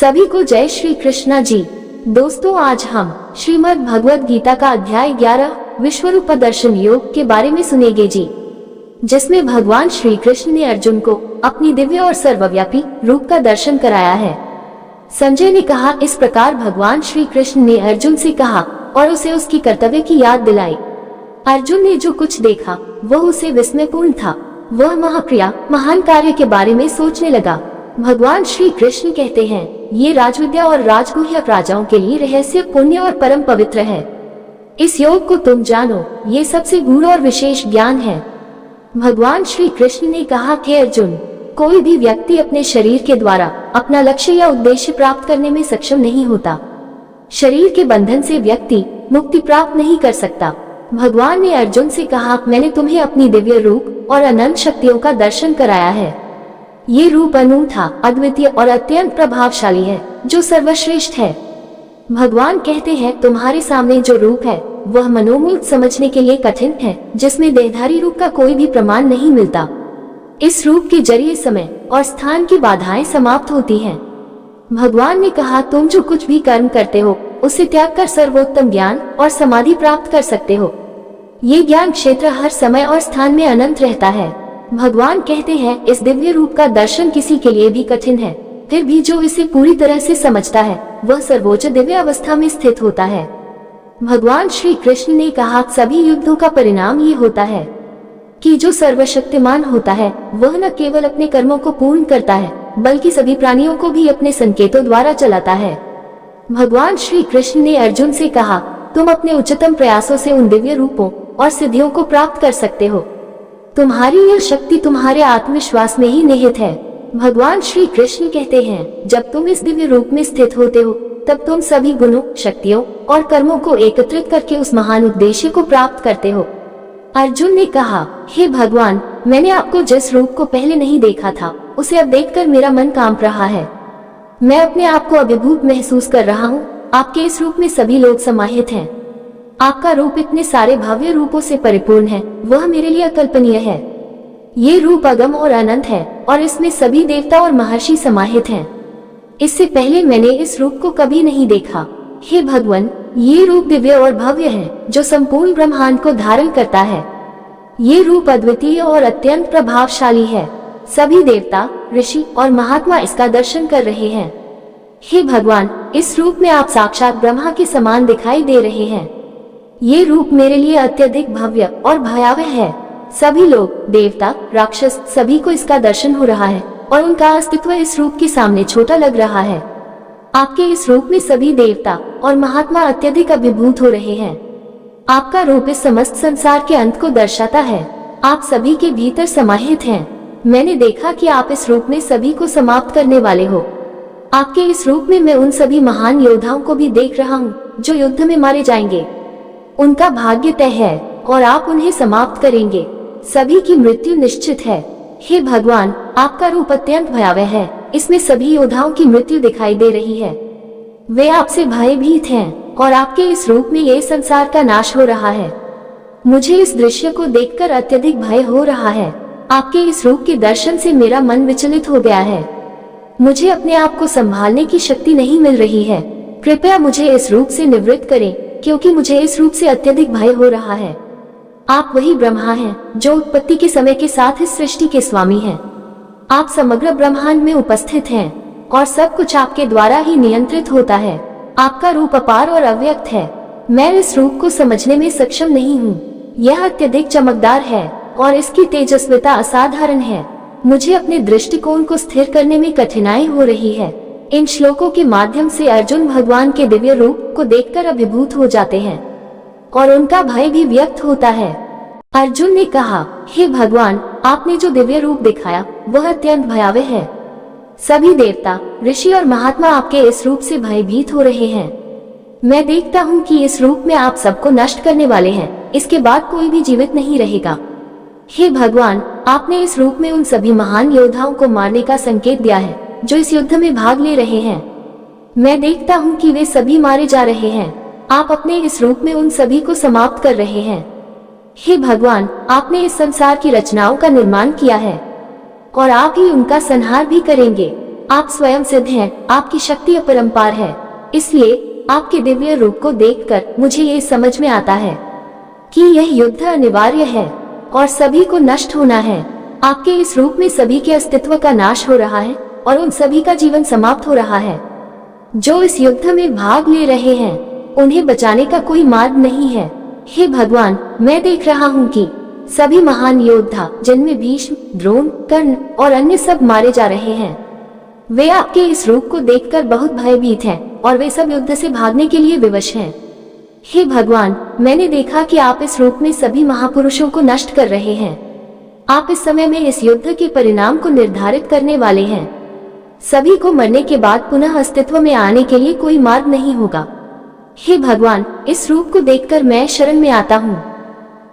सभी को जय श्री कृष्णा जी। दोस्तों, आज हम श्रीमद् भगवद गीता का अध्याय 11 विश्वरूप दर्शन योग के बारे में सुनेंगे जी, जिसमें भगवान श्री कृष्ण ने अर्जुन को अपनी दिव्य और सर्वव्यापी रूप का दर्शन कराया है। संजय ने कहा, इस प्रकार भगवान श्री कृष्ण ने अर्जुन से कहा और उसे उसकी कर्तव्य की याद दिलाई। अर्जुन ने जो कुछ देखा वह उसे विस्मयपूर्ण था। वह महाक्रिया महान कार्य के बारे में सोचने लगा। भगवान श्री कृष्ण कहते हैं, ये राजविद्या और राजगुह्यक राजाओं के लिए रहस्य पुण्य और परम पवित्र है। इस योग को तुम जानो, ये सबसे गूढ़ और विशेष ज्ञान है। भगवान श्री कृष्ण ने कहा कि अर्जुन, कोई भी व्यक्ति अपने शरीर के द्वारा अपना लक्ष्य या उद्देश्य प्राप्त करने में सक्षम नहीं होता। शरीर के बंधन से व्यक्ति मुक्ति प्राप्त नहीं कर सकता। भगवान ने अर्जुन से कहा, मैंने तुम्हें अपनी दिव्य रूप और अनंत शक्तियों का दर्शन कराया है। ये रूप अनूठा, अद्वितीय और अत्यंत प्रभावशाली है, जो सर्वश्रेष्ठ है। भगवान कहते हैं, तुम्हारे सामने जो रूप है वह मनोमूर्ख समझने के लिए कठिन है, जिसमें देहधारी रूप का कोई भी प्रमाण नहीं मिलता। इस रूप के जरिए समय और स्थान की बाधाएं समाप्त होती हैं। भगवान ने कहा, तुम जो कुछ भी कर्म करते हो उसे त्याग कर सर्वोत्तम ज्ञान और समाधि प्राप्त कर सकते हो। ये ज्ञान क्षेत्र हर समय और स्थान में अनंत रहता है। भगवान कहते हैं, इस दिव्य रूप का दर्शन किसी के लिए भी कठिन है, फिर भी जो इसे पूरी तरह से समझता है वह सर्वोच्च दिव्य अवस्था में स्थित होता है। भगवान श्री कृष्ण ने कहा, सभी युद्धों का परिणाम ये होता है कि जो सर्वशक्तिमान होता है वह न केवल अपने कर्मों को पूर्ण करता है, बल्कि सभी प्राणियों को भी अपने संकेतों द्वारा चलाता है। भगवान श्री कृष्ण ने अर्जुन से कहा, तुम अपने उच्चतम प्रयासों से उन दिव्य रूपों और सिद्धियों को प्राप्त कर सकते हो। तुम्हारी यह शक्ति तुम्हारे आत्मविश्वास में ही निहित है। भगवान श्री कृष्ण कहते हैं, जब तुम इस दिव्य रूप में स्थित होते हो तब तुम सभी गुणों, शक्तियों और कर्मों को एकत्रित करके उस महान उद्देश्य को प्राप्त करते हो। अर्जुन ने कहा, हे भगवान, मैंने आपको जिस रूप को पहले नहीं देखा था उसे अब देखकर मेरा मन कांप रहा है। मैं अपने आप को अभिभूत महसूस कर रहा हूँ। आपके इस रूप में सभी लोग समाहित हैं। आपका रूप इतने सारे भव्य रूपों से परिपूर्ण है, वह मेरे लिए अकल्पनीय है। ये रूप अगम और अनंत है और इसमें सभी देवता और महर्षि समाहित हैं। इससे पहले मैंने इस रूप को कभी नहीं देखा। हे भगवान, ये रूप दिव्य और भव्य है, जो संपूर्ण ब्रह्मांड को धारण करता है। ये रूप अद्वितीय और अत्यंत प्रभावशाली है। सभी देवता, ऋषि और महात्मा इसका दर्शन कर रहे हैं। हे भगवान, इस रूप में आप साक्षात ब्रह्मा के समान दिखाई दे रहे हैं। ये रूप मेरे लिए अत्यधिक भव्य और भयावह है। सभी लोग, देवता, राक्षस, सभी को इसका दर्शन हो रहा है और उनका अस्तित्व इस रूप के सामने छोटा लग रहा है। आपके इस रूप में सभी देवता और महात्मा अत्यधिक अभिभूत हो रहे हैं। आपका रूप इस समस्त संसार के अंत को दर्शाता है। आप सभी के भीतर समाहित हैं। मैंने देखा कि आप इस रूप में सभी को समाप्त करने वाले हो। आपके इस रूप में मैं उन सभी महान योद्धाओं को भी देख रहा हूँ जो युद्ध में मारे जाएंगे। उनका भाग्य तय है और आप उन्हें समाप्त करेंगे। सभी की मृत्यु निश्चित है। हे भगवान, आपका रूप अत्यंत भयावह है। इसमें सभी योद्धाओं की मृत्यु दिखाई दे रही है। वे आपसे भयभीत हैं और आपके इस रूप में ये संसार का नाश हो रहा है। मुझे इस दृश्य को देखकर अत्यधिक भय हो रहा है। आपके इस रूप के दर्शन से मेरा मन विचलित हो गया है। मुझे अपने आप को संभालने की शक्ति नहीं मिल रही है। कृपया मुझे इस रूप से निवृत्त करें, क्योंकि मुझे इस रूप से अत्यधिक भय हो रहा है। आप वही ब्रह्मा हैं जो उत्पत्ति के समय के साथ इस सृष्टि के स्वामी हैं। आप समग्र ब्रह्मांड में उपस्थित हैं और सब कुछ आपके द्वारा ही नियंत्रित होता है। आपका रूप अपार और अव्यक्त है। मैं इस रूप को समझने में सक्षम नहीं हूँ। यह अत्यधिक चमकदार है और इसकी तेजस्विता असाधारण है। मुझे अपने दृष्टिकोण को स्थिर करने में कठिनाई हो रही है। इन श्लोकों के माध्यम से अर्जुन भगवान के दिव्य रूप को देखकर अभिभूत हो जाते हैं और उनका भय भी व्यक्त होता है। अर्जुन ने कहा, हे भगवान, आपने जो दिव्य रूप दिखाया वह अत्यंत भयावह है। सभी देवता, ऋषि और महात्मा आपके इस रूप से भयभीत हो रहे हैं। मैं देखता हूँ कि इस रूप में आप सबको नष्ट करने वाले हैं। इसके बाद कोई भी जीवित नहीं रहेगा। हे भगवान, आपने इस रूप में उन सभी महान योद्धाओं को मारने का संकेत दिया है जो इस युद्ध में भाग ले रहे हैं। मैं देखता हूँ कि वे सभी मारे जा रहे हैं। आप अपने इस रूप में उन सभी को समाप्त कर रहे हैं। हे भगवान, आपने इस संसार की रचनाओं का निर्माण किया है और आप ही उनका संहार भी करेंगे। आप स्वयं सिद्ध हैं, आपकी शक्ति अपरंपार है। इसलिए आपके दिव्य रूप को देखकर मुझे ये समझ में आता है कि यह युद्ध अनिवार्य है और सभी को नष्ट होना है। आपके इस रूप में सभी के अस्तित्व का नाश हो रहा है और उन सभी का जीवन समाप्त हो रहा है। जो इस युद्ध में भाग ले रहे हैं उन्हें बचाने का कोई मार्ग नहीं है। हे भगवान, मैं देख रहा हूँ कि सभी महान योद्धा, जिनमें भीष्म, द्रोण, कर्ण और अन्य सब मारे जा रहे हैं, वे आपके इस रूप को देखकर बहुत भयभीत हैं और वे सब युद्ध से भागने के लिए विवश हैं। हे भगवान, मैंने देखा कि आप इस रूप में सभी महापुरुषों को नष्ट कर रहे हैं। आप इस समय में इस युद्ध के परिणाम को निर्धारित करने वाले हैं। सभी को मरने के बाद पुनः अस्तित्व में आने के लिए कोई मार्ग नहीं होगा। हे भगवान, इस रूप को देखकर मैं शरण में आता हूँ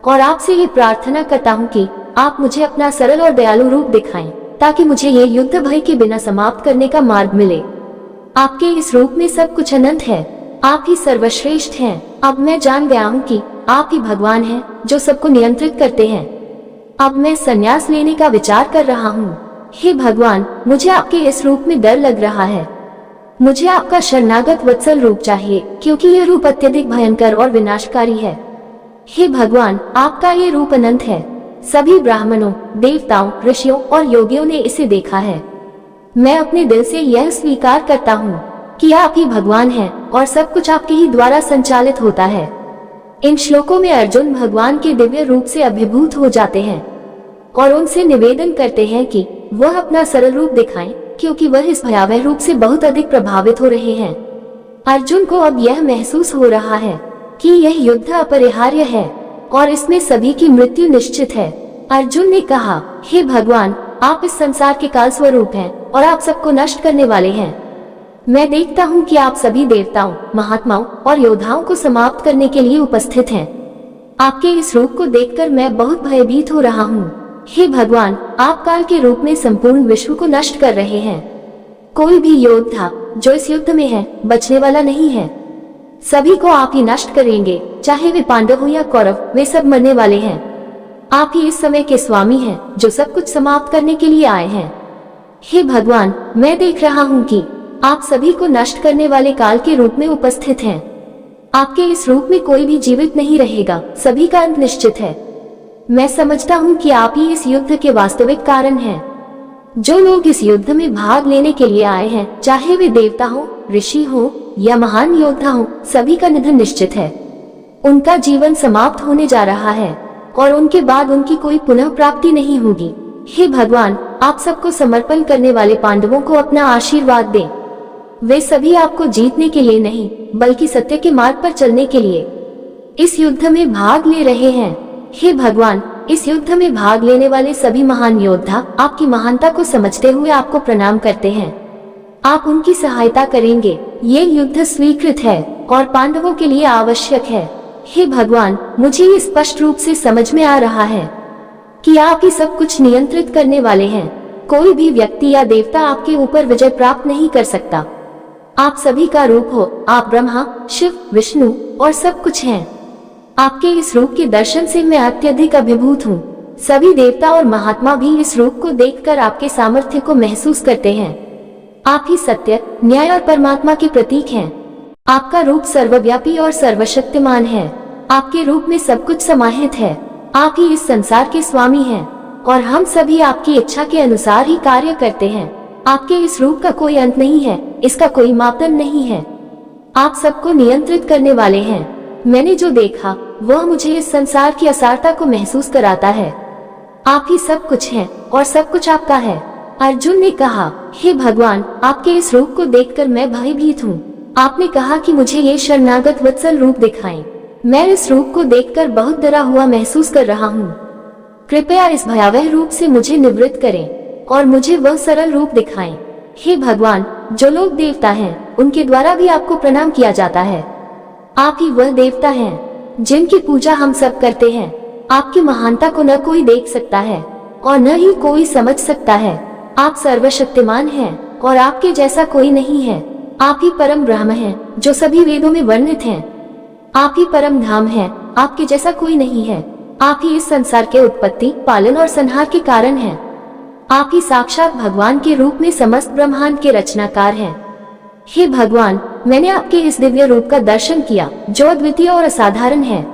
और आपसे ये प्रार्थना करता हूँ कि आप मुझे अपना सरल और दयालु रूप दिखाएं, ताकि मुझे ये युद्ध भय के बिना समाप्त करने का मार्ग मिले। आपके इस रूप में सब कुछ अनंत है, आप ही सर्वश्रेष्ठ हैं। अब मैं जान गया हूँ कि आप ही भगवान हैं जो सबको नियंत्रित करते हैं। अब मैं संन्यास लेने का विचार कर रहा हूँ। हे भगवान, मुझे आपके इस रूप में डर लग रहा है। मुझे आपका शरणागत वत्सल रूप चाहिए, क्योंकि यह रूप अत्यधिक भयंकर और विनाशकारी है। हे भगवान, आपका ये रूप अनंत है। सभी ब्राह्मणों, देवताओं, ऋषियों और योगियों ने इसे देखा है। मैं अपने दिल से यह स्वीकार करता हूँ कि आप ही भगवान हैं और सब कुछ आपके ही द्वारा संचालित होता है। इन श्लोकों में अर्जुन भगवान के दिव्य रूप से अभिभूत हो जाते हैं और उनसे निवेदन करते हैं कि वह अपना सरल रूप दिखाएं, क्योंकि वह इस भयावह रूप से बहुत अधिक प्रभावित हो रहे हैं। अर्जुन को अब यह महसूस हो रहा है कि यह युद्ध अपरिहार्य है और इसमें सभी की मृत्यु निश्चित है। अर्जुन ने कहा, हे भगवान, आप इस संसार के काल स्वरूप हैं और आप सबको नष्ट करने वाले हैं। मैं देखता हूँ कि आप सभी देवताओं, महात्माओं और योद्धाओं को समाप्त करने के लिए उपस्थित हैं। आपके इस रूप को देखकर मैं बहुत भयभीत हो रहा हूँ। हे भगवान, आप काल के रूप में संपूर्ण विश्व को नष्ट कर रहे हैं। कोई भी योद्धा जो इस युद्ध में है बचने वाला नहीं है। सभी को आप ही नष्ट करेंगे, चाहे वे पांडव हो या कौरव, वे सब मरने वाले हैं। आप ही इस समय के स्वामी हैं जो सब कुछ समाप्त करने के लिए आए हैं। हे भगवान, मैं देख रहा हूँ कि आप सभी को नष्ट करने वाले काल के रूप में उपस्थित हैं। आपके इस रूप में कोई भी जीवित नहीं रहेगा, सभी का अंत निश्चित है। मैं समझता हूँ कि आप ही इस युद्ध के वास्तविक कारण हैं। जो लोग इस युद्ध में भाग लेने के लिए आए हैं, चाहे वे देवता हो, ऋषि हो या महान योद्धा हो, सभी का निधन निश्चित है। उनका जीवन समाप्त होने जा रहा है और उनके बाद उनकी कोई पुनः प्राप्ति नहीं होगी। हे भगवान, आप सबको समर्पण करने वाले पांडवों को अपना आशीर्वाद दें। वे सभी आपको जीतने के लिए नहीं, बल्कि सत्य के मार्ग पर चलने के लिए इस युद्ध में भाग ले रहे हैं। हे भगवान, इस युद्ध में भाग लेने वाले सभी महान योद्धा आपकी महानता को समझते हुए आपको प्रणाम करते हैं। आप उनकी सहायता करेंगे। ये युद्ध स्वीकृत है और पांडवों के लिए आवश्यक है। हे भगवान, मुझे ये स्पष्ट रूप से समझ में आ रहा है कि आप ही सब कुछ नियंत्रित करने वाले हैं। कोई भी व्यक्ति या देवता आपके ऊपर विजय प्राप्त नहीं कर सकता। आप सभी का रूप हो। आप ब्रह्मा, शिव, विष्णु और सब कुछ हैं। आपके इस रूप के दर्शन से मैं अत्यधिक अभिभूत हूँ। सभी देवता और महात्मा भी इस रूप को देखकर आपके सामर्थ्य को महसूस करते हैं। आप ही सत्य, न्याय और परमात्मा के प्रतीक हैं। आपका रूप सर्वव्यापी और सर्वशक्तिमान है। आपके रूप में सब कुछ समाहित है। आप ही इस संसार के स्वामी हैं और हम सभी आपकी इच्छा के अनुसार ही कार्य करते हैं। आपके इस रूप का कोई अंत नहीं है, इसका कोई मापदंड नहीं है। आप सबको नियंत्रित करने वाले हैं। मैंने जो देखा वह मुझे इस संसार की असारता को महसूस कराता है। आप ही सब कुछ हैं और सब कुछ आपका है। अर्जुन ने कहा, हे भगवान, आपके इस रूप को देखकर मैं भयभीत हूँ। आपने कहा कि मुझे ये शरणागत वत्सल रूप दिखाएं। मैं इस रूप को देखकर बहुत डरा हुआ महसूस कर रहा हूँ। कृपया इस भयावह रूप से मुझे निवृत्त करें और मुझे वह सरल रूप दिखाएं। हे भगवान, जो लोग देवता हैं उनके द्वारा भी आपको प्रणाम किया जाता है। आप ही वह देवता हैं जिनकी पूजा हम सब करते हैं। आपकी महानता को न कोई देख सकता है और न ही कोई समझ सकता है। आप सर्वशक्तिमान हैं और आपके जैसा कोई नहीं है। आप ही परम ब्रह्म हैं जो सभी वेदों में वर्णित हैं। आप ही परम धाम हैं, आपके जैसा कोई नहीं है। आप ही इस संसार के उत्पत्ति, पालन और संहार के कारण हैं। आप ही साक्षात भगवान के रूप में समस्त ब्रह्मांड के रचनाकार हैं। हे भगवान, मैंने आपके इस दिव्य रूप का दर्शन किया जो अद्वितीय और असाधारण है।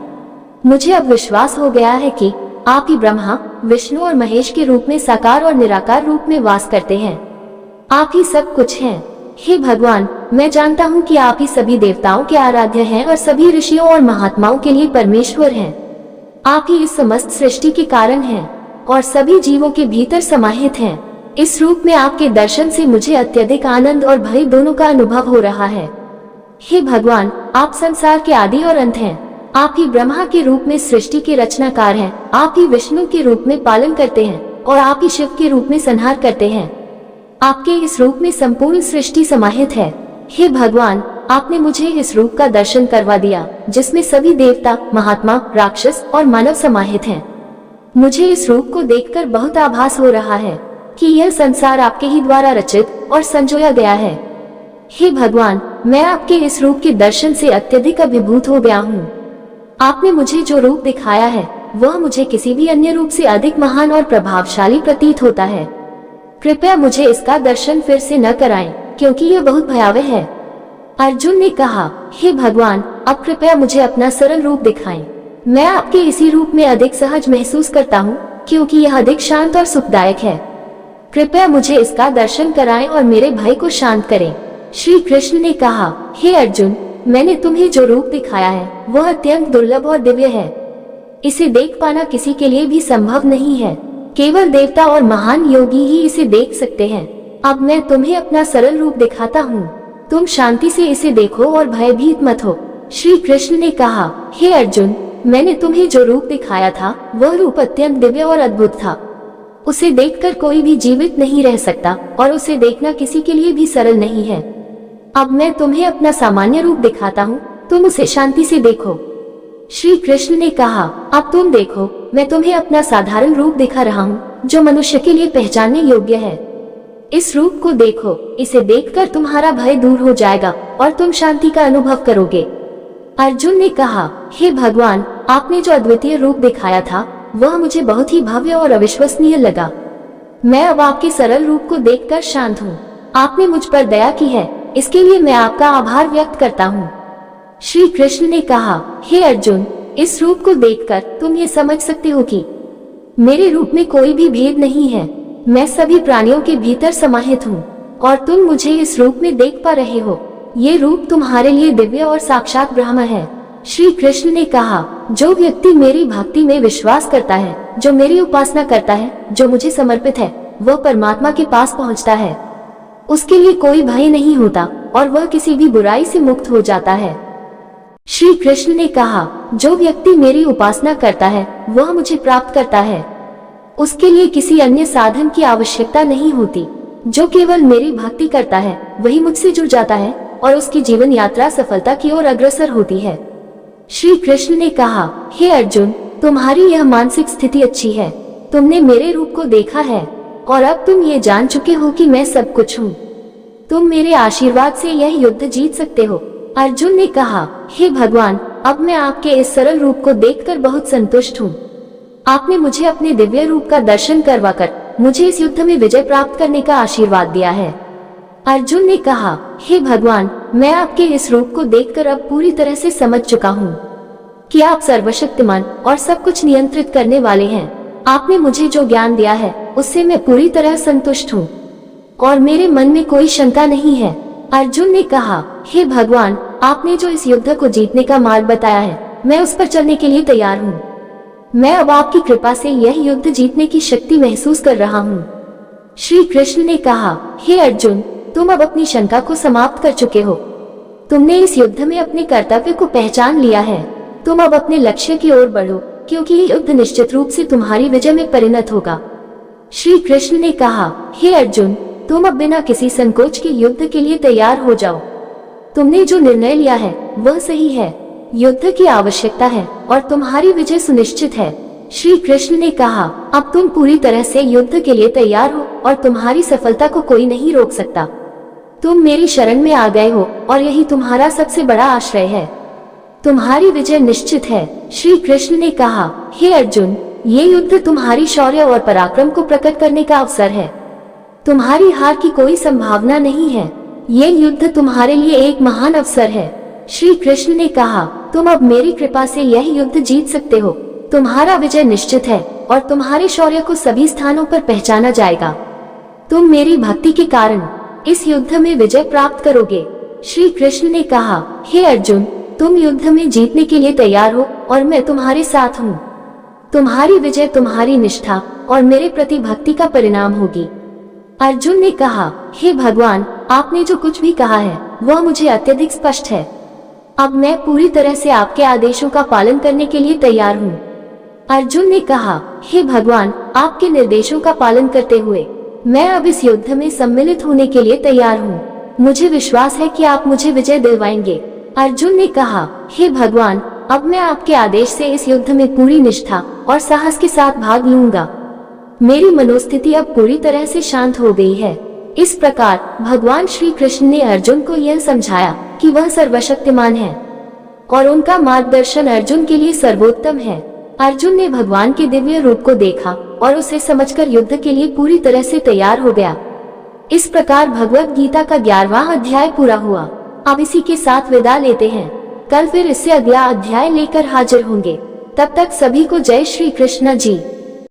मुझे अब विश्वास हो गया है कि आप ही ब्रह्मा, विष्णु और महेश के रूप में साकार और निराकार रूप में वास करते हैं। आप ही सब कुछ हैं। हे भगवान, मैं जानता हूँ कि आप ही सभी देवताओं के आराध्य हैं और सभी ऋषियों और महात्माओं के लिए परमेश्वर हैं। आप ही इस समस्त सृष्टि के कारण हैं और सभी जीवों के भीतर समाहित हैं। इस रूप में आपके दर्शन से मुझे अत्यधिक आनंद और भय दोनों का अनुभव हो रहा है। हे भगवान, आप संसार के आदि और अंत हैं। आप ही ब्रह्मा के रूप में सृष्टि के रचनाकार हैं। आप ही विष्णु के रूप में पालन करते हैं और आप ही शिव के रूप में संहार करते हैं। आपके इस रूप में संपूर्ण सृष्टि समाहित है। हे भगवान, आपने मुझे इस रूप का दर्शन करवा दिया जिसमें सभी देवता, महात्मा, राक्षस और मानव समाहित हैं। मुझे इस रूप को देखकर बहुत आभास हो रहा है कि यह संसार आपके ही द्वारा रचित और संजोया गया है। हे भगवान, मैं आपके इस रूप के दर्शन से अत्यधिक अभिभूत हो गया हूँ। आपने मुझे जो रूप दिखाया है वह मुझे किसी भी अन्य रूप से अधिक महान और प्रभावशाली प्रतीत होता है। कृपया मुझे इसका दर्शन फिर से न कराएं, क्योंकि यह बहुत भयावह है। अर्जुन ने कहा, हे भगवान, अब कृपया मुझे अपना सरल रूप दिखाएं। मैं आपके इसी रूप में अधिक सहज महसूस करता हूँ, क्योंकि यह अधिक शांत और सुखदायक है। कृपया मुझे इसका दर्शन कराएं और मेरे भय को शांत करें। श्री कृष्ण ने कहा, हे अर्जुन, मैंने तुम्हें जो रूप दिखाया है वह अत्यंत दुर्लभ और दिव्य है। इसे देख पाना किसी के लिए भी संभव नहीं है। केवल देवता और महान योगी ही इसे देख सकते हैं। अब मैं तुम्हें अपना सरल रूप दिखाता हूँ। तुम शांति से इसे देखो और भयभीत मत हो। श्री कृष्ण ने कहा, हे अर्जुन, मैंने तुम्हें जो रूप दिखाया था वह रूप अत्यंत दिव्य और अद्भुत था। उसे देखकर कोई भी जीवित नहीं रह सकता और उसे देखना किसी के लिए भी सरल नहीं है। अब मैं तुम्हें अपना सामान्य रूप दिखाता हूँ, तुम उसे शांति से देखो। श्री कृष्ण ने कहा, अब तुम देखो, मैं तुम्हें अपना साधारण रूप दिखा रहा हूँ जो मनुष्य के लिए पहचानने योग्य है। इस रूप को देखो, इसे देखकर तुम्हारा भय दूर हो जाएगा और तुम शांति का अनुभव करोगे। अर्जुन ने कहा, हे भगवान, आपने जो अद्वितीय रूप दिखाया था वह मुझे बहुत ही भव्य और अविश्वसनीय लगा। मैं अब आपके सरल रूप को देखकर शांत हूँ। आपने मुझ पर दया की है, इसके लिए मैं आपका आभार व्यक्त करता हूँ। श्री कृष्ण ने कहा, हे अर्जुन, इस रूप को देखकर तुम ये समझ सकते हो कि मेरे रूप में कोई भी भेद नहीं है। मैं सभी प्राणियों के भीतर समाहित हूँ और तुम मुझे इस रूप में देख पा रहे हो। ये रूप तुम्हारे लिए दिव्य और साक्षात ब्रह्म है। श्री कृष्ण ने कहा, जो व्यक्ति मेरी भक्ति में विश्वास करता है, जो मेरी उपासना करता है, जो मुझे समर्पित है, वह परमात्मा के पास पहुँचता है। उसके लिए कोई भय नहीं होता और वह किसी भी बुराई से मुक्त हो जाता है। श्री कृष्ण ने कहा, जो व्यक्ति मेरी उपासना करता है वह मुझे प्राप्त करता है। उसके लिए किसी अन्य साधन की आवश्यकता नहीं होती। जो केवल मेरी भक्ति करता है वही मुझसे जुड़ जाता है और उसकी जीवन यात्रा सफलता की ओर अग्रसर होती है। श्री कृष्ण ने कहा, हे अर्जुन, तुम्हारी यह मानसिक स्थिति अच्छी है। तुमने मेरे रूप को देखा है और अब तुम ये जान चुके हो कि मैं सब कुछ हूँ। तुम मेरे आशीर्वाद से यह युद्ध जीत सकते हो। अर्जुन ने कहा, हे भगवान, अब मैं आपके इस सरल रूप को देखकर बहुत संतुष्ट हूँ। आपने मुझे अपने दिव्य रूप का दर्शन करवाकर मुझे इस युद्ध में विजय प्राप्त करने का आशीर्वाद दिया है। अर्जुन ने कहा, हे भगवान, मैं आपके इस रूप को देखकर अब पूरी तरह से समझ चुका हूँ कि आप सर्वशक्तिमान और सब कुछ नियंत्रित करने वाले हैं। आपने मुझे जो ज्ञान दिया है उससे मैं पूरी तरह संतुष्ट हूँ और मेरे मन में कोई शंका नहीं है। अर्जुन ने कहा, हे भगवान, आपने जो इस युद्ध को जीतने का मार्ग बताया है मैं उस पर चलने के लिए तैयार हूँ। मैं अब आपकी कृपा से यह युद्ध जीतने की शक्ति महसूस कर रहा हूँ। श्री कृष्ण ने कहा, हे अर्जुन, तुम अब अपनी शंका को समाप्त कर चुके हो। तुमने इस युद्ध में अपने कर्तव्य को पहचान लिया है। तुम अब अपने लक्ष्य की ओर बढ़ो, क्योंकि ये युद्ध निश्चित रूप से तुम्हारी विजय में परिणत होगा। श्री कृष्ण ने कहा, हे अर्जुन, तुम अब बिना किसी संकोच के युद्ध के लिए तैयार हो जाओ। तुमने जो निर्णय लिया है वह सही है। युद्ध की आवश्यकता है और तुम्हारी विजय सुनिश्चित है। श्री कृष्ण ने कहा, अब तुम पूरी तरह से युद्ध के लिए तैयार हो और तुम्हारी सफलता को कोई नहीं रोक सकता। तुम मेरी शरण में आ गए हो और यही तुम्हारा सबसे बड़ा आश्रय है। तुम्हारी विजय निश्चित है। श्री कृष्ण ने कहा, हे अर्जुन, ये युद्ध तुम्हारी शौर्य और पराक्रम को प्रकट करने का अवसर है। तुम्हारी हार की कोई संभावना नहीं है। ये युद्ध तुम्हारे लिए एक महान अवसर है। श्री कृष्ण ने कहा, तुम अब मेरी कृपा से यह युद्ध जीत सकते हो। तुम्हारा विजय निश्चित है और तुम्हारे शौर्य को सभी स्थानों पर पहचाना जाएगा। तुम मेरी भक्ति के कारण इस युद्ध में विजय प्राप्त करोगे। श्री कृष्ण ने कहा, हे अर्जुन, तुम युद्ध में जीतने के लिए तैयार हो और मैं तुम्हारे साथ हूँ। तुम्हारी विजय तुम्हारी निष्ठा और मेरे प्रति भक्ति का परिणाम होगी। अर्जुन ने कहा, हे भगवान, आपने जो कुछ भी कहा है वह मुझे अत्यधिक स्पष्ट है। अब मैं पूरी तरह से आपके आदेशों का पालन करने के लिए तैयार हूँ। अर्जुन ने कहा, हे भगवान, आपके निर्देशों का पालन करते हुए मैं अब इस युद्ध में सम्मिलित होने के लिए तैयार हूँ। मुझे विश्वास है कि आप मुझे विजय दिलवाएंगे। अर्जुन ने कहा, हे भगवान, अब मैं आपके आदेश से इस युद्ध में पूरी निष्ठा और साहस के साथ भाग लूंगा। मेरी मनोस्थिति अब पूरी तरह से शांत हो गई है। इस प्रकार भगवान श्री कृष्ण ने अर्जुन को यह समझाया कि वह सर्वशक्तिमान है और उनका मार्गदर्शन अर्जुन के लिए सर्वोत्तम है। अर्जुन ने भगवान के दिव्य रूप को देखा और उसे समझकर युद्ध के लिए पूरी तरह से तैयार हो गया। इस प्रकार भगवद गीता का 11वां अध्याय पूरा हुआ। अब इसी के साथ विदा लेते हैं। कल फिर इससे अगला अध्याय लेकर हाजिर होंगे। तब तक सभी को जय श्री कृष्ण जी।